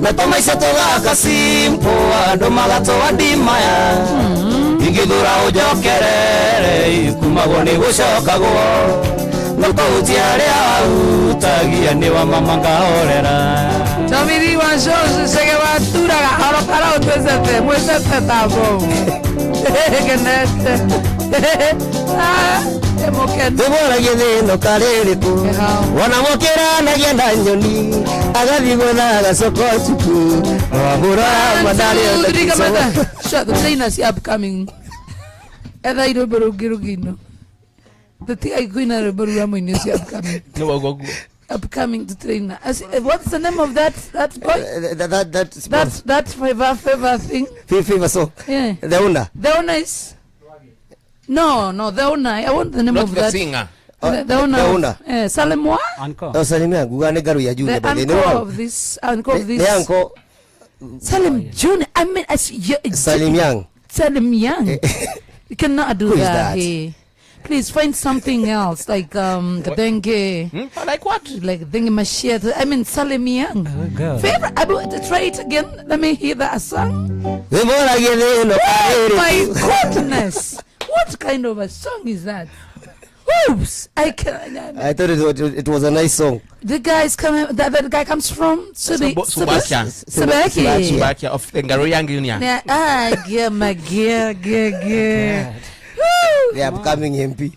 Natomaise tugaka simpo andu magatoa ndimaya ingithura ujokerere kumagwo ni gucokagwo nukautia aria utagia ni wa mama ngahorera Tomiri wa shows sege wa turaga harokara utwezete mwezete tabo genete Demoragia thino kaririku wanamokera nagia na nyoni agathi gwetha gacoko cuku wabura madari Shut the trainers upcoming Etha irobo rugirugino The tiga kuina robo ruamo is upcoming Upcoming to trainer. What's the name of that boy? That favor thing. Favor song. Yeah. The owner. The owner is. No, the owner. I want the name not of the that. Singer. The owner. The owner. Salemwa. Uncle. Salim Yang. Gugane garu ya June. The uncle of this. The uncle. Salim June. I mean, Salim Yang. Salim Yang. You cannot do Who that. Is that? Please find something else like dengue. Like what? Like dengue machete. I mean Salim Yang. Favorite. Try it again. Let me hear that song. Oh my goodness! What kind of a song is that? Oops! I thought it was a nice song. The guy's coming. That guy comes from Subakia of Ngaro Young Union. The upcoming MP.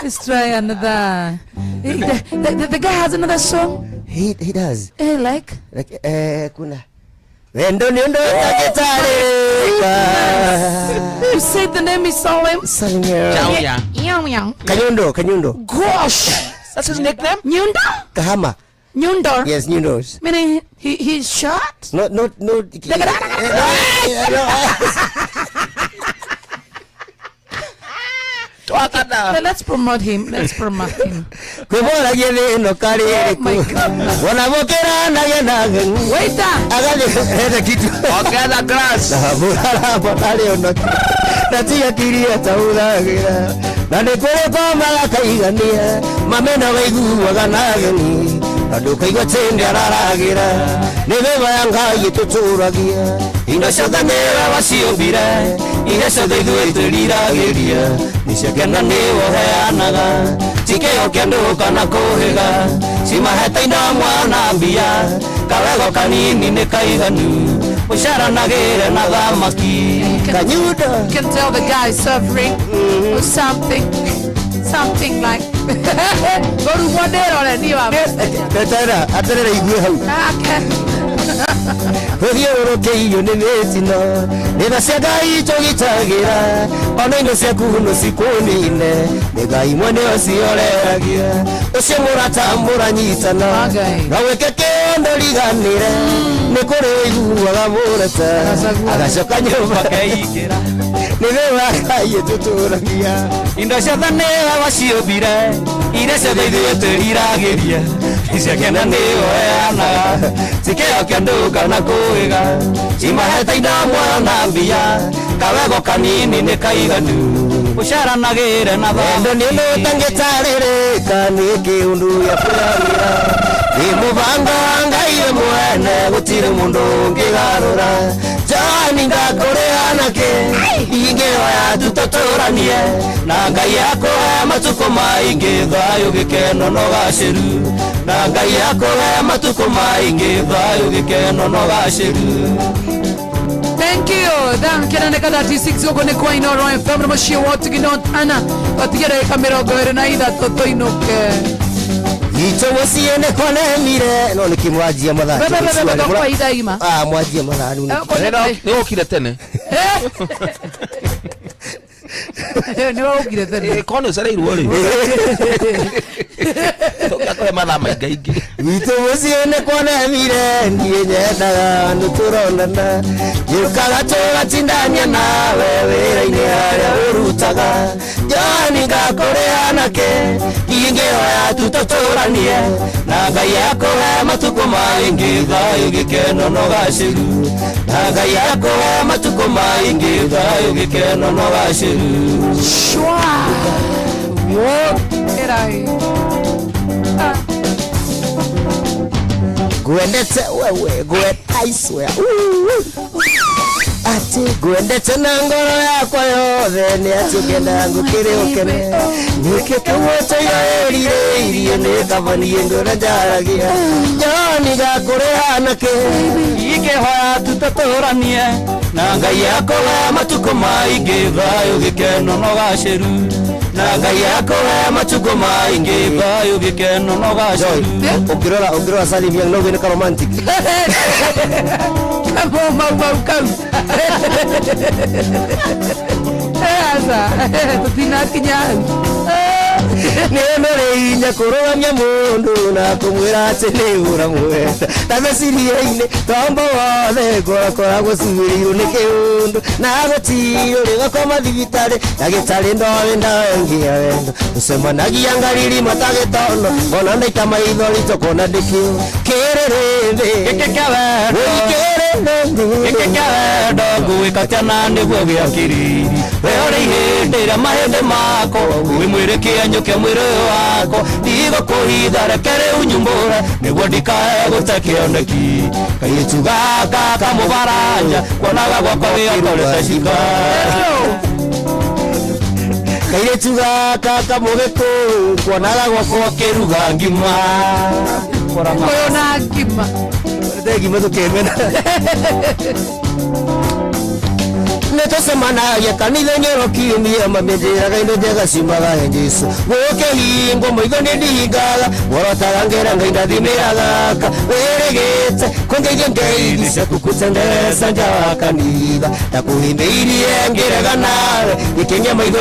Let's try another. The guy has another song. He does. Like kuna. You said the name is Salim. Salim Yang. Kanyundo. Gosh, that's his nickname. Nyundo. Kahama. Nyundo. Yes, Nyundos. Meaning he's shot. No. Let's promote him. Oh my goodness. Wait the grass. Adu kaigo tende araragira nebe yanga yituturagia indasha nera wasiobira iheso de duetiriragiria nishakena newo heanaga tikeo kendo kana kohega simaheta ina mwana mbia kawego kanini ne kaiganu ushara nagere na dhamaki kanyuda. You can tell the guy is suffering or something like go to one day or any of it. Atere igwe hau. Horioro keiyo nemetino neba segai chogitagira oneno sekuno sikonine negai mwene osioreragia osemura tambura nyitana nawe kekendo liganire nekore igwa gamurata agashoka nyumba kaigira nebe kaye tuturagia indasha nera wasiobira irese deithiriragiria isiakena neo yana tikeo kendo kana koiga simaheta ina mwana mbia kawego kanini ne kaiganu ushara nagire na thando ni tangetarire kaniki undu ya kuramira imubanga ngai mwene gutire mundu ngigarura jani ngakore anake ingero ya tutotoranie na ngai yako matuko maingi thayo gikeno no gashiru na ngai yako matuko maingi thayo gikeno no gashiru. Thank you. Dan kena kada T6 yoko ne kwa iNooro FM mo shi watu ginotana patigere kamera gore na ida toto inoke ito wasiene kone mire no nikimwajia madhani kwa ida ima mwajia madhani ni okile tene ni okile tene kono sare irwori tokakore madhama igaigi ito wasiene kone mire ndiyenyenda nuturonana yukaga toga tindanya nawe wera-ini haria urutaga jani ngakore anake ingero ya tutotoranie na ngai yako matuko maingi thayo gikeno no gashiru na ngai yako matuko maingi thayo gikeno no gashiru shwa wo erai ngwendete wewe I swear ati ngwendete na ngoro yakwa yothe ni ati ngenda ngukire ukene nikeke wote yorire irie ni kabani ngora jaragia joni gakure hanake ikehoya tutatoranie na ngai yako ya matuko maingi thayo gikeno no gaceru na ngai yako ya matuko maingi thayo gikeno no gaceru ongirora salimia no gine ka romantic mau asa tutina kinyani nemere inya kurogamia mundu na kumwira ati ni uramwenda tameciria-ini tombo wothe ngorakoragwo cugĩrĩirwo nĩ kĩũndũ na gũtirũ rĩgakoma thibitarĩ ndagĩtarĩ ndoĩ ndangia wendo tũcemanagia ngariri matagĩtono ona ndaita maithori tũkona ndĩkĩũ kĩrĩrĩmbĩ gĩkĩ kĩa wendo ngũgĩka tena nĩguo gĩakĩrĩri we ũrĩ ihĩndĩ rĩa mahĩndĩ mako wĩ mwĩrĩ kĩenyũke mwĩrĩ wako ndigũkũhitha reke rĩu nyumbũre nĩguo ndikae gũte kĩoneki kairĩtu gaka kamũbaranja kuonaga gwakwa gĩakorete cika kairĩtu gaka kamũgĩkũ kuonaga gwakwa kĩruga ngima ũyũ na ngima ngima tũkĩmena nĩtũcemanagia kanitha-inĩ rũkiumia mamĩndĩraga indo njega ciumaga he Jesũ gũkĩhingwo maitho nĩndihingaga ngorotaga ngera ngai ndathimĩraga wĩrĩgĩte kũngeithia ngeithi ciaku kutendesa nja wa kanitha ndakũhĩmbĩirie ngĩrega nawe gĩkĩng'ia maitho